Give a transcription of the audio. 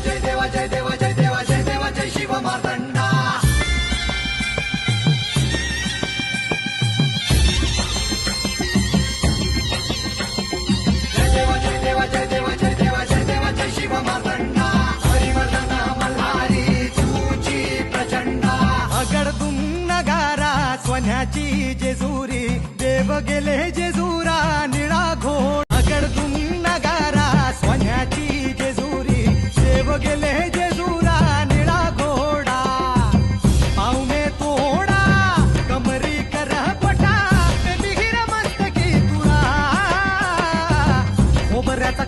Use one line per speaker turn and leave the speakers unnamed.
जय देवा जय देवा जय देवा जय देवा जय शिव मार्तंडा. जय देवा जय देवा जय देवा जय देवा जय देवा जय शिव मार्तंडा. हरिवर्धन मल्हारी तुझी प्रचंडा.
अगडतून नगारा सोन्याची जेजुरी देव गेले जेजुरा निळा घोड. अगडतून नगारा सोन्याची जेजुरी देव गेले जेजुरा निळा घोडा. पावणे तोडा कमरी कर पटा मिहिर मस्तकी तुळा. खोबऱ्याचा